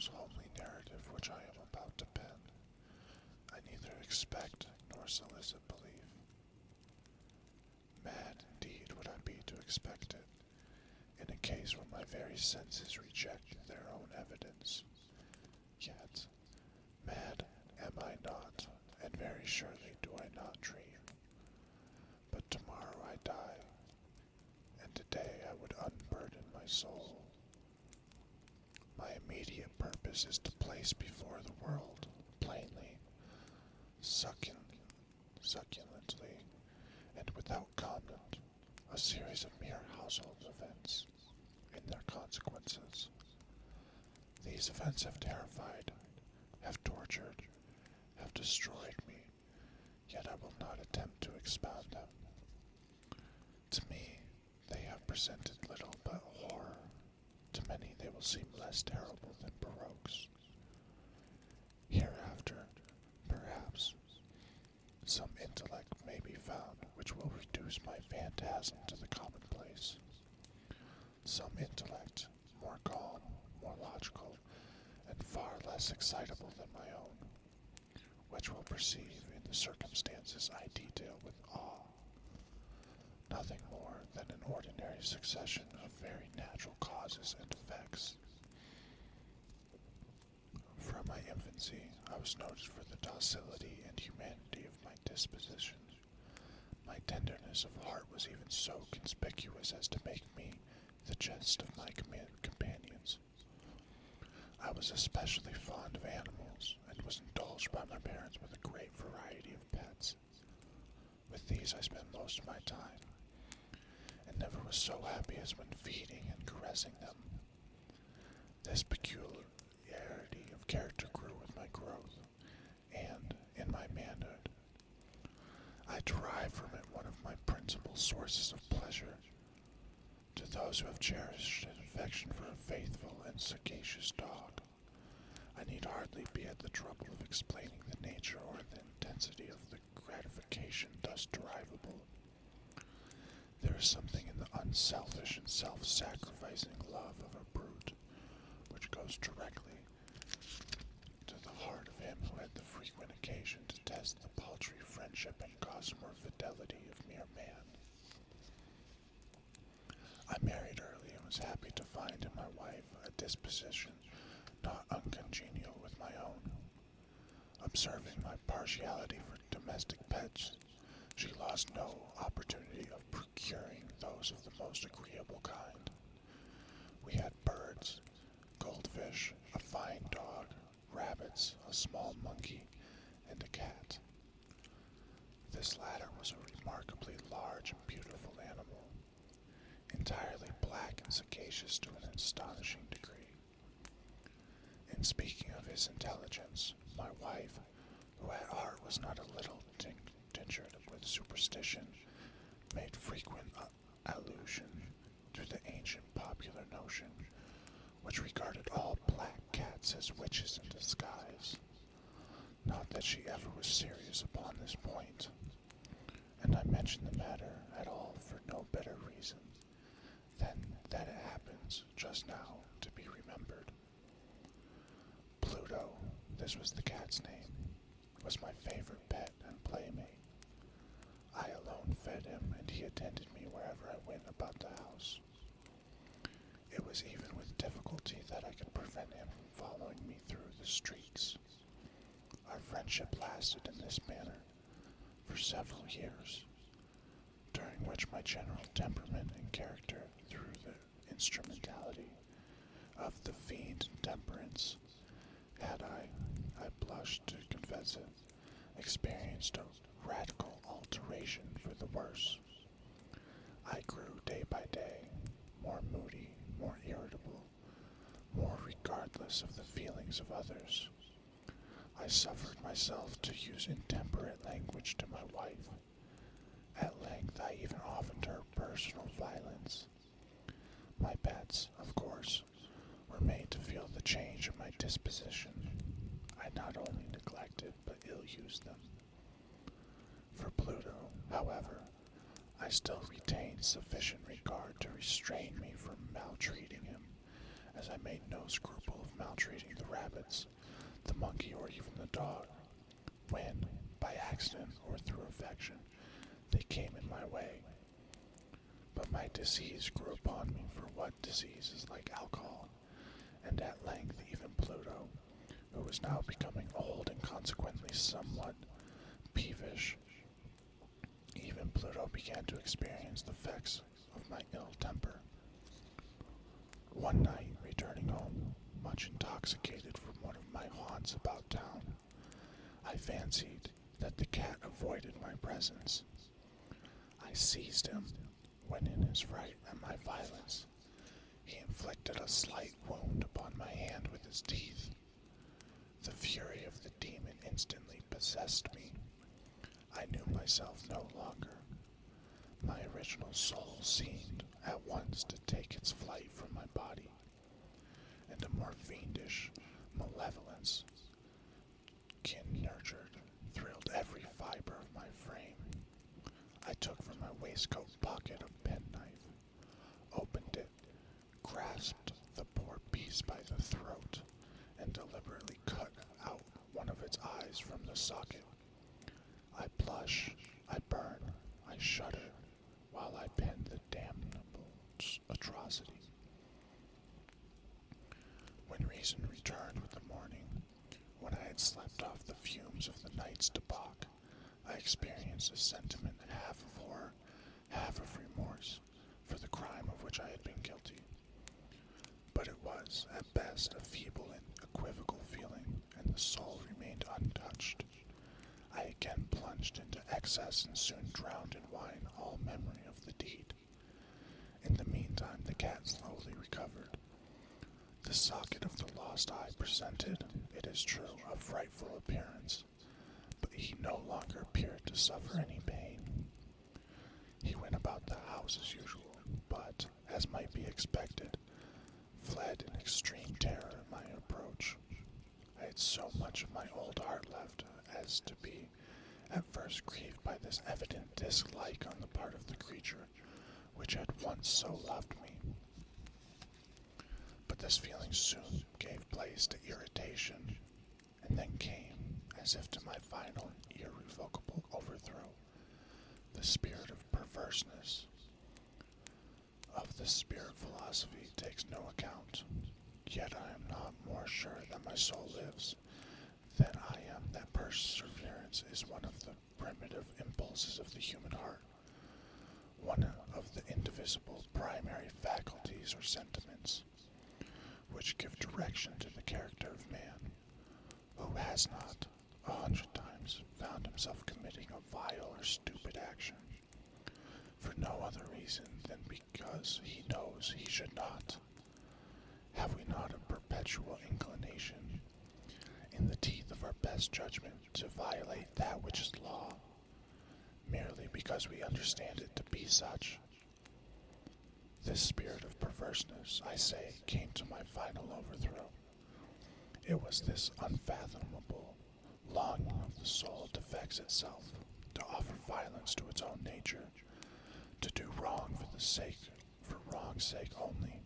most homely narrative which I am about to pen. I neither expect nor solicit belief. Mad indeed would I be to expect it, in a case where my very senses reject their own evidence. Yet, mad am I not, and very surely do I not dream. But tomorrow I die, and today I would unburden my soul. My immediate purpose is to place before the world, plainly, succulently, and without comment, a series of mere household events, and their consequences. These events have terrified, have tortured, have destroyed me, yet I will not attempt to expound them. To me, they have presented little but horror. To many they will seem less terrible than baroques. Hereafter, perhaps, some intellect may be found which will reduce my phantasm to the commonplace. Some intellect, more calm, more logical, and far less excitable than my own, which will perceive in the circumstances I detail with awe nothing more than an ordinary succession of very natural causes and effects. From my infancy, I was noted for the docility and humanity of my disposition. My tenderness of heart was even so conspicuous as to make me the jest of my companions. I was especially fond of animals, and was indulged by my parents with a great variety of pets. With these I spent most of my time, and never was so happy as when feeding and caressing them. This peculiarity of character grew with my growth, and, in my manhood, I derived from it one of my principal sources of pleasure. To those who have cherished an affection for a faithful and sagacious dog, I need hardly be at the trouble of explaining the nature or the intensity of the gratification thus derivable. There is something in the unselfish and self-sacrificing love of a brute which goes directly to the heart of him who had the frequent occasion to test the paltry friendship and gossamer fidelity of mere man. I married early and was happy to find in my wife a disposition not uncongenial with my own. Observing my partiality for domestic pets, she lost no opportunity of procuring those of the most agreeable kind. We had birds, goldfish, a fine dog, rabbits, a small monkey, and a cat. This latter was a remarkably large and beautiful animal, entirely black and sagacious to an astonishing degree. In speaking of his intelligence, my wife, who at heart was not a little tinctured with superstition, made frequent allusion to the ancient popular notion, which regarded all black cats as witches in disguise. Not that she ever was serious upon this point, and I mention the matter at all for no better reason than that it happens just now to be remembered. Pluto, this was the cat's name, was my favorite pet and playmate. I alone fed him, and he attended me wherever I went about the house. It was even with difficulty that I could prevent him from following me through the streets. Our friendship lasted in this manner for several years, during which my general temperament and character, through the instrumentality of the fiend Temperance, had I blush to confess it, experienced a radical alteration for the worse. I grew day by day more moody, more irritable, more regardless of the feelings of others. I suffered myself to use intemperate language to my wife. At length I even offered her personal violence. My pets, of course, were made to feel the change in my disposition. I not only neglected but ill-used them. For Pluto, however, I still retained sufficient regard to restrain me from maltreating him, as I made no scruple of maltreating the rabbits, the monkey, or even the dog, when, by accident or through affection, they came in my way. But my disease grew upon me, for what disease is like alcohol? And at length even Pluto, who was now becoming old and consequently somewhat peevish, even Pluto began to experience the effects of my ill temper. One night, returning home, much intoxicated from one of my haunts about town, I fancied that the cat avoided my presence. I seized him, when in his fright at my violence, he inflicted a slight wound upon my hand with his teeth. The fury of the demon instantly possessed me. I knew myself no longer. My original soul seemed at once to take its flight from my body, and a more fiendish malevolence, kin-nurtured, thrilled every fiber of my frame. I took from my waistcoat pocket a penknife, opened it, grasped the poor beast by the throat, and deliberately cut out one of its eyes from the socket. I blush, I burn, I shudder, while I pen the damnable atrocity. When reason returned with the morning, when I had slept off the fumes of the night's debauch, I experienced a sentiment half of horror, half of remorse, for the crime of which I had been guilty. But it was, at best, a feeble and equivocal feeling, and the soul remained untouched. I again plunged into excess and soon drowned in wine all memory of the deed. In the meantime, the cat slowly recovered. The socket of the lost eye presented, it is true, a frightful appearance, but he no longer appeared to suffer any pain. He went about the house as usual, but, as might be expected, fled in extreme terror at my approach. I had so much of my old heart left as to be at first grieved by this evident dislike on the part of the creature which had once so loved me. But this feeling soon gave place to irritation, and then came, as if to my final, irrevocable overthrow, the spirit of perverseness. Of this spirit philosophy takes no account, yet I am not more sure that my soul lives than I am that perseverance is one of the primitive impulses of the human heart, one of the indivisible primary faculties or sentiments, which give direction to the character of man. Who has not, 100 times, found himself committing a vile or stupid action, for no other reason than because he knows he should not? Have we not a perpetual inclination, in the teeth of our best judgment, to violate that which is law, merely because we understand it to be such? This spirit of perverseness, I say, came to my final overthrow. It was this unfathomable longing of the soul to vex itself, to offer violence to its own nature, to do wrong for wrong's sake only,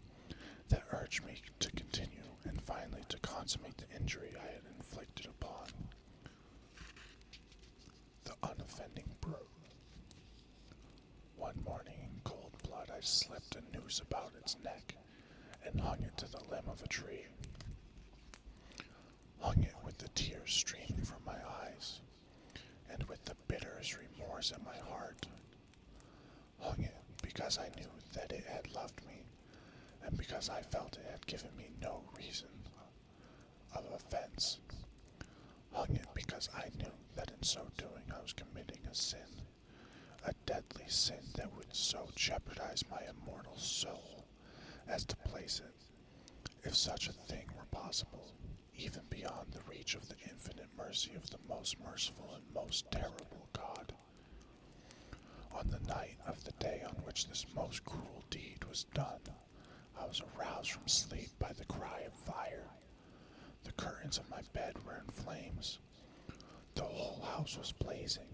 that urged me to continue and finally to consummate the injury I had inflicted upon the unoffending brute. One morning in cold blood I slipped a noose about its neck and hung it to the limb of a tree. Hung it with the tears streaming from my eyes, and with the bitterest remorse at my heart. Hung it because I knew that it had loved me, and because I felt it had given me no reason of offense. Hung it because I knew that in so doing I was committing a sin, a deadly sin that would so jeopardize my immortal soul as to place it, if such a thing were possible, even beyond the reach of the infinite mercy of the most merciful and most terrible God. On the night of the day on which this most cruel deed was done, I was aroused from sleep by the cry of fire. The curtains of my bed were in flames. The whole house was blazing.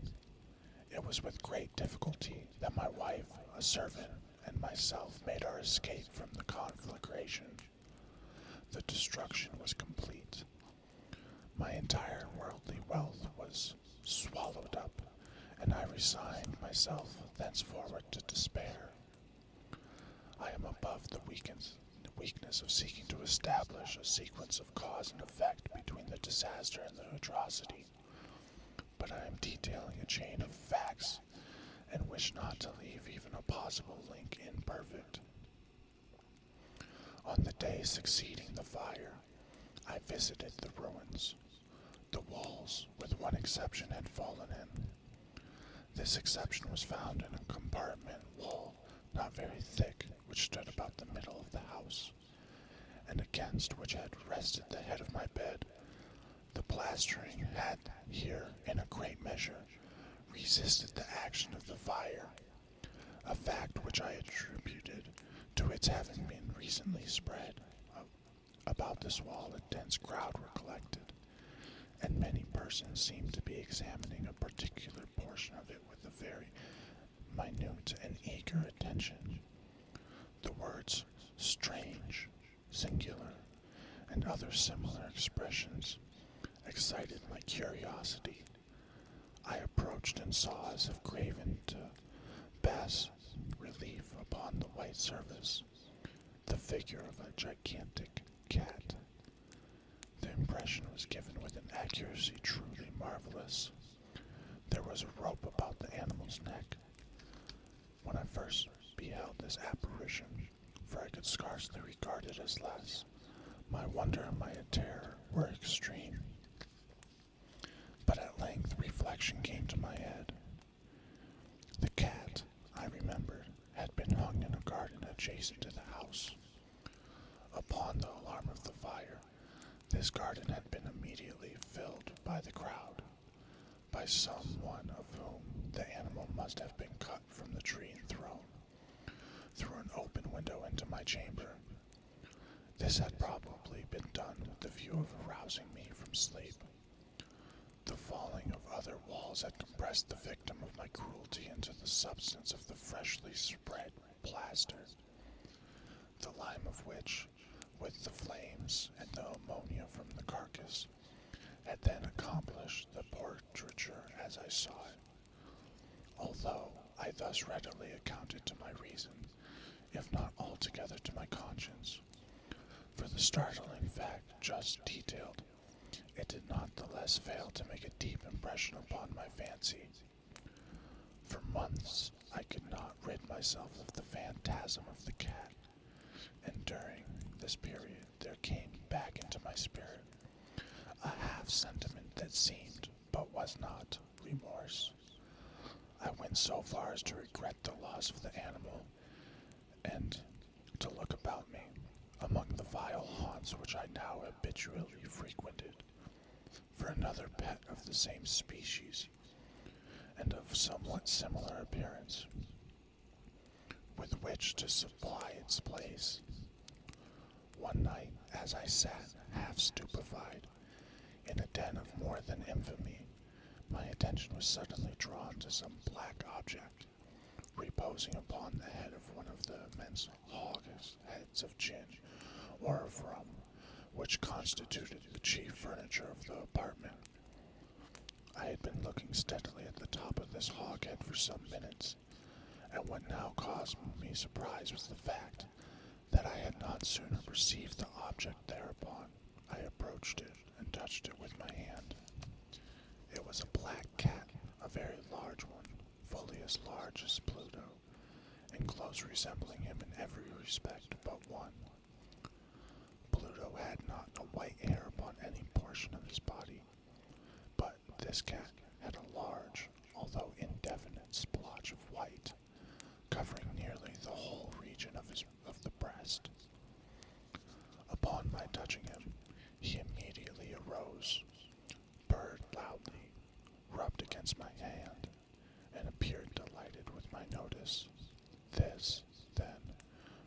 It was with great difficulty that my wife, a servant, and myself made our escape from the conflagration. the destruction was complete. My entire worldly wealth was swallowed up, and I resigned myself thenceforward to despair. I am above the weakness of seeking to establish a sequence of cause and effect between the disaster and the atrocity, but I am detailing a chain of facts and wish not to leave even a possible link imperfect. On the day succeeding the fire, I visited the ruins. The walls, with one exception, had fallen in. This exception was found in a compartment wall not very thick, which stood about the middle of the house, and against which had rested the head of my bed. The plastering had here, in a great measure, resisted the action of the fire, a fact which I attributed to its having been recently spread. About this wall a dense crowd were collected, and many persons seemed to be examining a particular portion of it with a very minute and eager attention. The words strange, singular, and other similar expressions excited my curiosity. I approached and saw, as if graven to bas relief upon the white surface, the figure of a gigantic cat. The impression was given with an accuracy truly marvelous. There was a rope about the animal's neck. When I first beheld this apparition, for I could scarcely regard it as less, my wonder and my terror were extreme. But at length reflection came to my head. The cat, I remembered, had been hung in a garden adjacent to the house. Upon the alarm of the fire, this garden had been immediately filled by the crowd, by someone of whom the animal must have been cut from the tree and thrown through an open window into my chamber. This had probably been done with the view of arousing me from sleep. The falling of other walls had compressed the victim of my cruelty into the substance of the freshly spread plaster, the lime of which, with the flames and the ammonia from the carcass, had then accomplished the portraiture as I saw it. Although I thus readily accounted to my reason, if not altogether to my conscience, for the startling fact just detailed, it did not the less fail to make a deep impression upon my fancy. For months I could not rid myself of the phantasm of the cat, and during this period there came back into my spirit a half-sentiment that seemed, but was not, remorse. I went so far as to regret the loss of the animal, and to look about me, among the vile haunts which I now habitually frequented, for another pet of the same species, and of somewhat similar appearance, with which to supply its place. One night, as I sat, half stupefied, in a den of more than infamy, my attention was suddenly drawn to some black object, reposing upon the head of one of the immense hogsheads of gin, or of rum, which constituted the chief furniture of the apartment. I had been looking steadily at the top of this hogshead for some minutes, and what now caused me surprise was the fact that I had not sooner perceived the object thereupon. I approached it and touched it with my hand. It was a black cat, a very large one, fully as large as Pluto, and close resembling him in every respect but one. Pluto had not a white hair upon any portion of his body, but this cat had a large, although indefinite, splotch of white, covering nearly the whole region of the breast. Upon my touching him, he immediately arose, purred loudly, rubbed against my hand, and appeared delighted with my notice. This, then,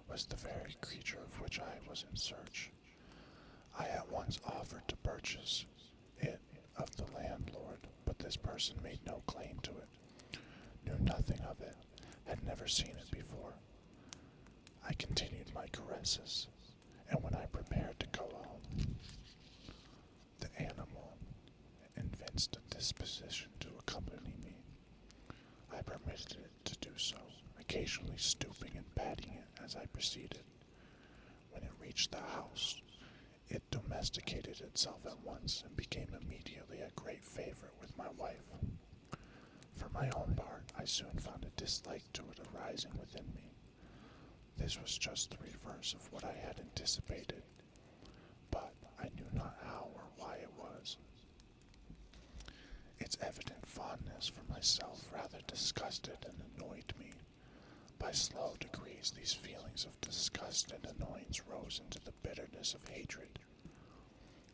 was the very creature of which I was in search. I at once offered to purchase it of the landlord, but this person made no claim to it, knew nothing of it, had never seen it before. I continued my caresses, and when I prepared to go home, the animal evinced a disposition to accompany me. I permitted it to do so, occasionally stooping and patting it as I proceeded. When it reached the house, it domesticated itself at once and became immediately a great favorite with my wife. For my own part, I soon found a dislike to it arising within me. This was just the reverse of what I had anticipated, but I knew not how or why it was. Its evident fondness for myself rather disgusted and annoyed me. By slow degrees, these feelings of disgust and annoyance rose into the bitterness of hatred.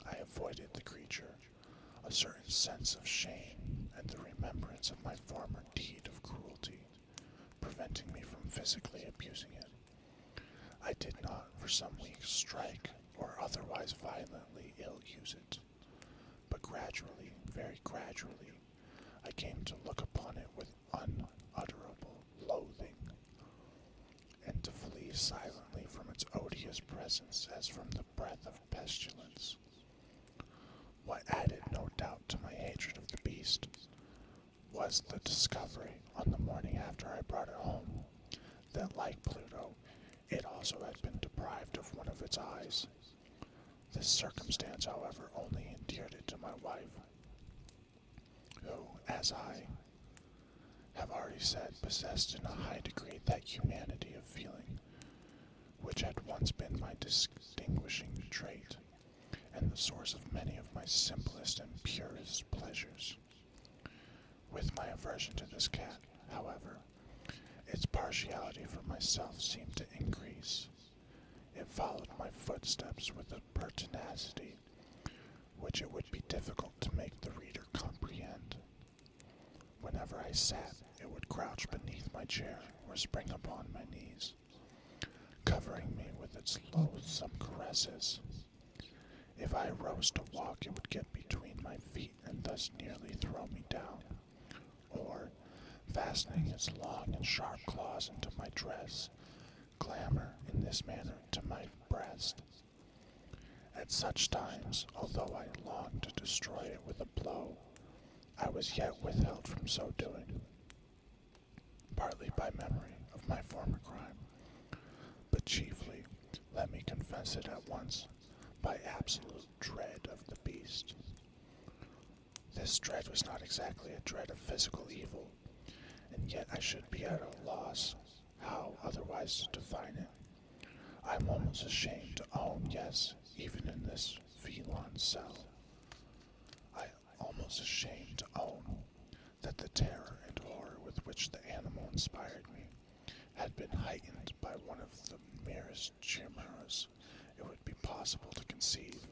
I avoided the creature, a certain sense of shame and the remembrance of my former deed of cruelty, preventing me from physically abusing it. I did not, for some weeks, strike or otherwise violently ill-use it, but gradually, very gradually, I came to look upon it with unutterable loathing, and to flee silently from its odious presence as from the breath of pestilence. What added no doubt to my hatred of the beast was the discovery, on the morning after I brought it home, that, like Pluto, it also had been deprived of one of its eyes. This circumstance, however, only endeared it to my wife, who, as I have already said, possessed in a high degree that humanity of feeling which had once been my distinguishing trait, and the source of many of my simplest and purest pleasures. With my aversion to this cat, however, its partiality for myself seemed to increase. It followed my footsteps with a pertinacity which it would be difficult to make the reader comprehend. Whenever I sat, it would crouch beneath my chair or spring upon my knees, covering me with its loathsome caresses. If I arose to walk, it would get between my feet and thus nearly throw me down, or, fastening its long and sharp claws into my dress, clamber in this manner to my breast. At such times, although I longed to destroy it with a blow, I was yet withheld from so doing, partly by memory of my former crime, but chiefly, let me confess it at once, by absolute dread of the beast. This dread was not exactly a dread of physical evil, and yet I should be at a loss how otherwise to define it. I am almost ashamed to own, yes, even in this feline cell, I am almost ashamed to own that the terror and horror with which the animal inspired me had been heightened by one of the merest chimeras it would be possible to conceive.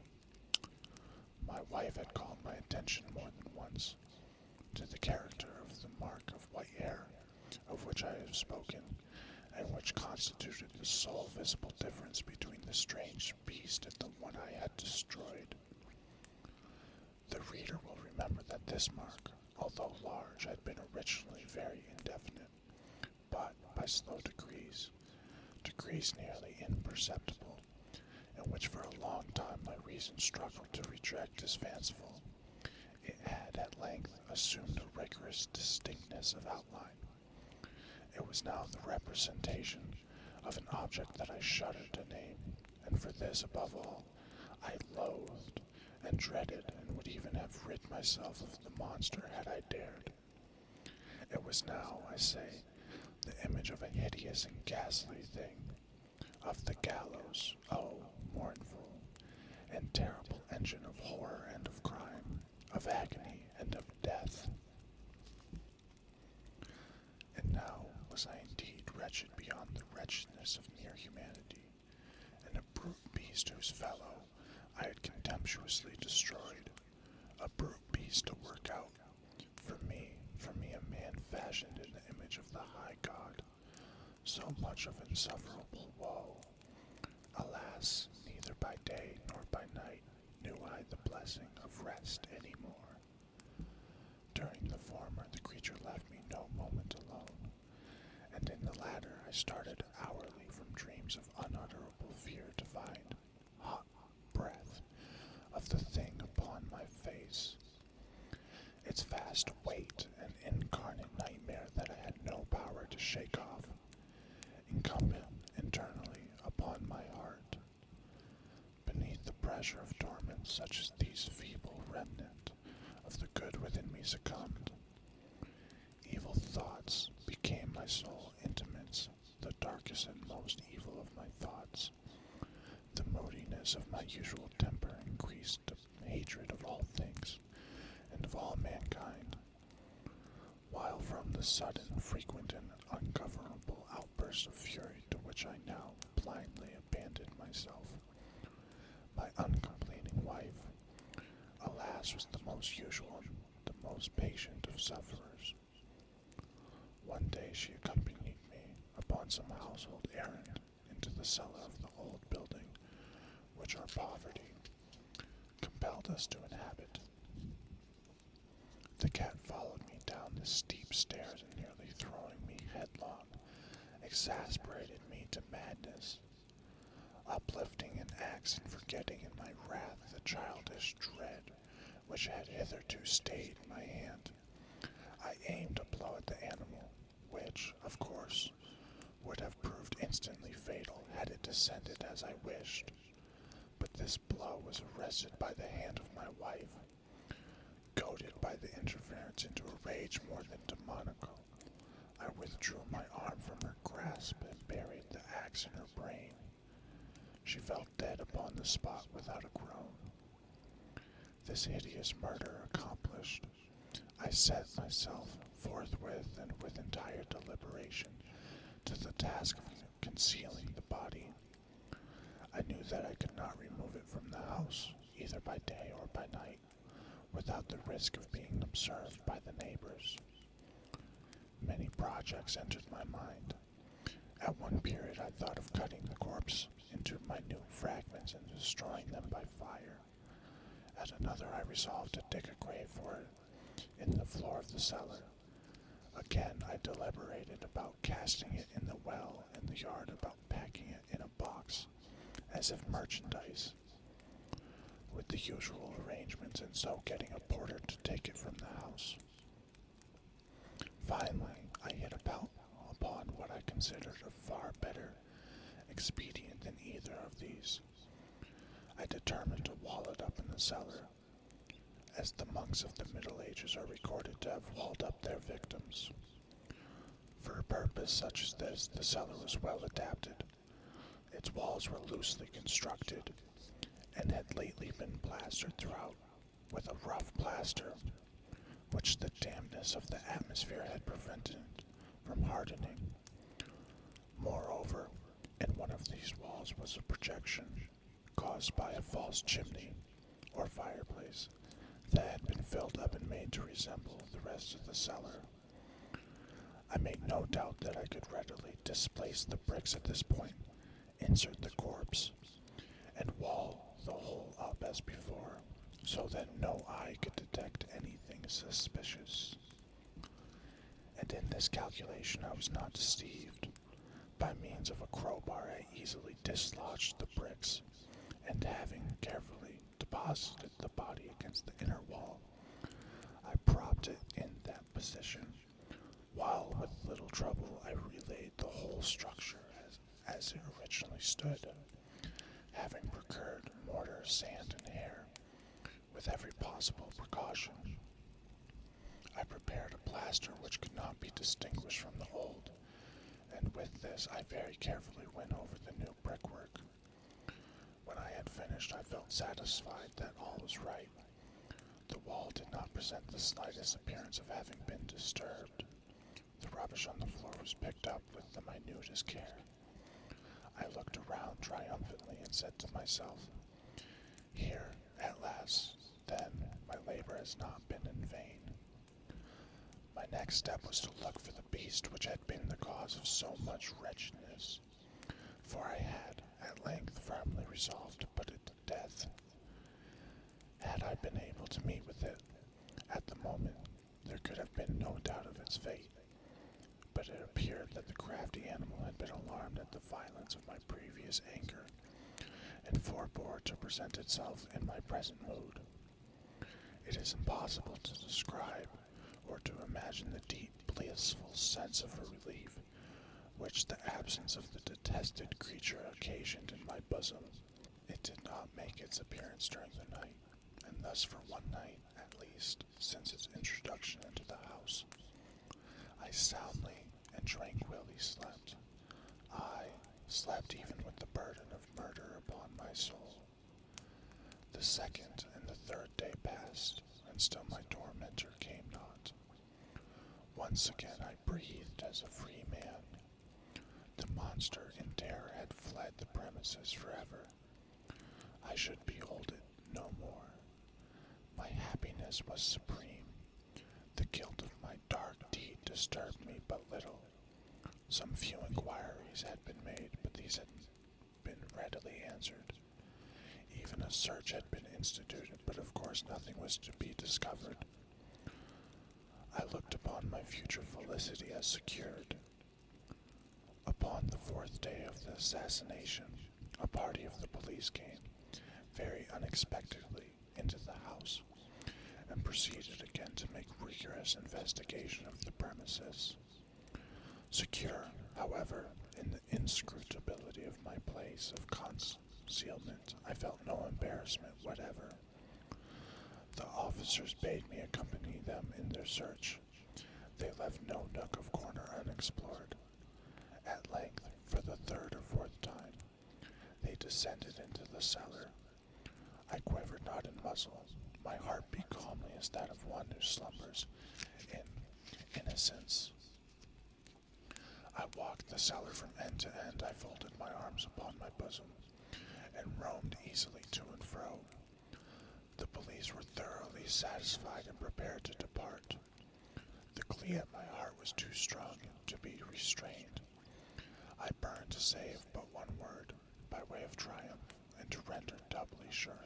My wife had called my attention more than once to the character of the mark of white hair, of which I have spoken, and which constituted the sole visible difference between the strange beast and the one I had destroyed. The reader will remember that this mark, although large, had been originally very indefinite, but by slow degrees nearly imperceptible, in which for a long time my reason struggled to reject as fanciful, it had at length assumed a rigorous distinctness of outline. It was now the representation of an object that I shuddered to name, and for this, above all, I loathed and dreaded, and would even have rid myself of the monster had I dared. It was now, I say, the image of a hideous and ghastly thing, of the gallows, oh, mournful and terrible engine of horror and of crime, of agony and of death. And now was I indeed wretched beyond the wretchedness of mere humanity, and a brute beast whose fellow I had contemptuously destroyed, a brute beast to work out, for me a man fashioned in the image of the high God, so much of insufferable woe. Alas, neither by day nor by night knew I the blessing of rest any more. During the former, the creature left me no moment alone, and in the latter I started hourly from dreams of unutterable fear to find, its vast weight an incarnate nightmare that I had no power to shake off, incumbent internally upon my heart. Beneath the pressure of torments such as these, feeble remnant of the good within me succumbed. Evil thoughts became my sole intimates, the darkest and most evil of my thoughts. The moodiness of my usual temper increased to hatred of all things and of all mankind, while from the sudden, frequent, and ungovernable outburst of fury to which I now blindly abandoned myself, my uncomplaining wife, alas, was the most usual, the most patient of sufferers. One day she accompanied me upon some household errand into the cellar of the old building which our poverty compelled us to inhabit. The cat followed me down the steep stairs and nearly throwing me headlong, exasperated me to madness. Uplifting an axe and forgetting in my wrath the childish dread which had hitherto stayed my hand, I aimed a blow at the animal, which, of course, would have proved instantly fatal had it descended as I wished. But this blow was arrested by the hand of my wife. Goaded by the interference into a rage more than demoniacal, I withdrew my arm from her grasp and buried the axe in her brain. She fell dead upon the spot without a groan. This hideous murder accomplished, I set myself forthwith and with entire deliberation to the task of concealing the body. I knew that I could not remove it from the house, either by day or by night, without the risk of being observed by the neighbors. Many projects entered my mind. At one period I thought of cutting the corpse into minute fragments and destroying them by fire. At another I resolved to dig a grave for it in the floor of the cellar. Again I deliberated about casting it in the well, and the yard about packing it in a box, as if merchandise, with the usual arrangements, and so getting a porter to take it from the house. Finally, I hit upon what I considered a far better expedient than either of these. I determined to wall it up in the cellar, as the monks of the Middle Ages are recorded to have walled up their victims. For a purpose such as this, the cellar was well adapted. Its walls were loosely constructed, and had lately been plastered throughout with a rough plaster, which the dampness of the atmosphere had prevented from hardening. Moreover, in one of these walls was a projection, caused by a false chimney, or fireplace, that had been filled up and made to resemble the rest of the cellar. I made no doubt that I could readily displace the bricks at this point, insert the corpse, and wall the whole up as before, so that no eye could detect anything suspicious. And in this calculation I was not deceived. By means of a crowbar I easily dislodged the bricks, and having carefully deposited the body against the inner wall, I propped it in that position, while with little trouble I relaid the whole structure as it originally stood, having procured mortar, sand, and hair, with every possible precaution. I prepared a plaster which could not be distinguished from the old, and with this I very carefully went over the new brickwork. When I had finished, I felt satisfied that all was right. The wall did not present the slightest appearance of having been disturbed. The rubbish on the floor was picked up with the minutest care. I looked around triumphantly and said to myself, "Here, at last, then, my labor has not been in vain." My next step was to look for the beast which had been the cause of so much wretchedness, for I had, at length, firmly resolved to put it to death. Had I been able to meet with it at the moment, there could have been no doubt of its fate, but it appeared that the crafty animal had been alarmed at the violence of my previous anger, and forbore to present itself in my present mood. It is impossible to describe imagine the deep, blissful sense of relief which the absence of the detested creature occasioned in my bosom. It did not make its appearance during the night, and thus for one night, at least, since its introduction into the house, I soundly and tranquilly slept. I slept even with the burden of murder upon my soul. The second and the third day passed, and still my tormentor came not. Once again I breathed as a free man. The monster in terror had fled the premises forever. I should behold it no more. My happiness was supreme. The guilt of my dark deed disturbed me but little. Some few inquiries had been made, but these had been readily answered. Even a search had been instituted, but of course nothing was to be discovered. I looked upon my future felicity as secured. Upon the fourth day of the assassination, a party of the police came, very unexpectedly, into the house, and proceeded again to make rigorous investigation of the premises. Secure, however, in the inscrutability of my place of concealment, I felt no embarrassment whatever. The officers bade me accompany them in their search. They left no nook of corner unexplored. At length, for the third or fourth time, they descended into the cellar. I quivered not in muzzle. My heart beat calmly as that of one who slumbers in innocence. I walked the cellar from end to end. I folded my arms upon my bosom, and roamed easily to and fro. The police were thoroughly satisfied and prepared to depart. The glee at my heart was too strong to be restrained. I burned to save but one word, by way of triumph, and to render doubly sure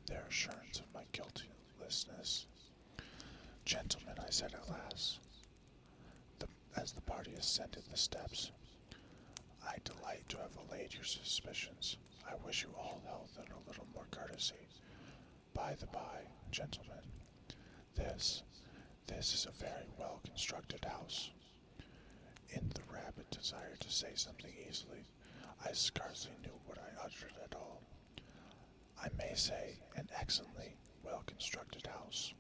their assurance of my guiltlessness. Gentlemen, I said at last, as the party ascended the steps, I delight to have allayed your suspicions. I wish you all health and a little more courtesy. By the by, gentlemen, this is a very well-constructed house. In the rapid desire to say something easily, I scarcely knew what I uttered at all. I may say, an excellently well-constructed house.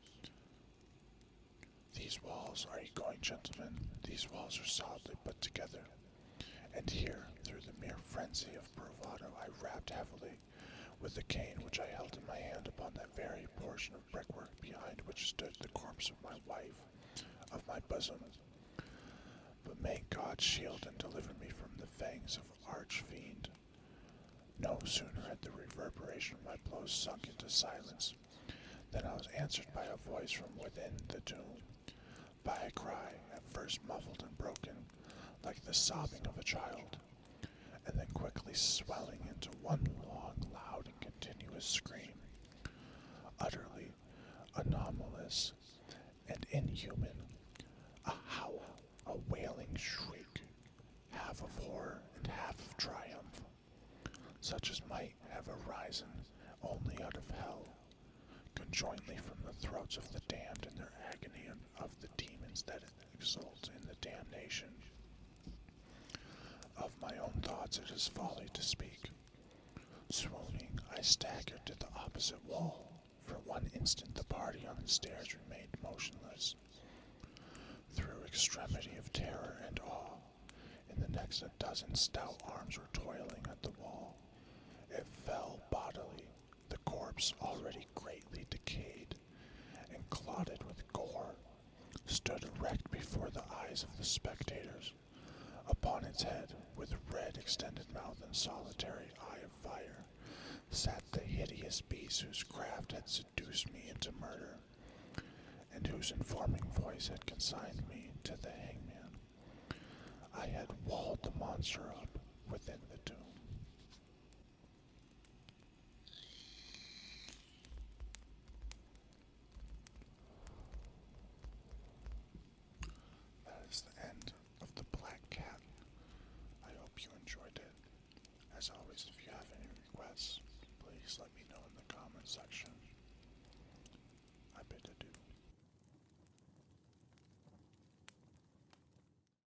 These walls, are you going, gentlemen? These walls are solidly put together. And here, through the mere frenzy of bravado, I rapped heavily with the cane which I held in my hand upon that very portion of brickwork behind which stood the corpse of my wife, of my bosom. But may God shield and deliver me from the fangs of arch-fiend. No sooner had the reverberation of my blows sunk into silence than I was answered by a voice from within the tomb, by a cry, at first muffled and broken, like the sobbing of a child, and then quickly swelling into one long, loud, and continuous scream, utterly anomalous and inhuman, a howl, a wailing shriek, half of horror and half of triumph, such as might have arisen only out of hell, conjointly from the throats of the damned in their agony and of the demons that exult in the damnation. Of my own thoughts it is folly to speak. Swooning, I staggered to the opposite wall. For one instant the party on the stairs remained motionless. Through extremity of terror and awe, in the next a dozen stout arms were toiling at the wall. It fell bodily, the corpse, already greatly decayed and clotted with gore, stood erect before the eyes of the spectators. Upon its head, with red extended mouth and solitary eye of fire, sat the hideous beast whose craft had seduced me into murder, and whose informing voice had consigned me to the hangman. I had walled the monster up within the tomb. That is the end of The Black Cat. I hope you enjoyed it. As always, if you have any requests, please let me know in the comment section. I bid adieu.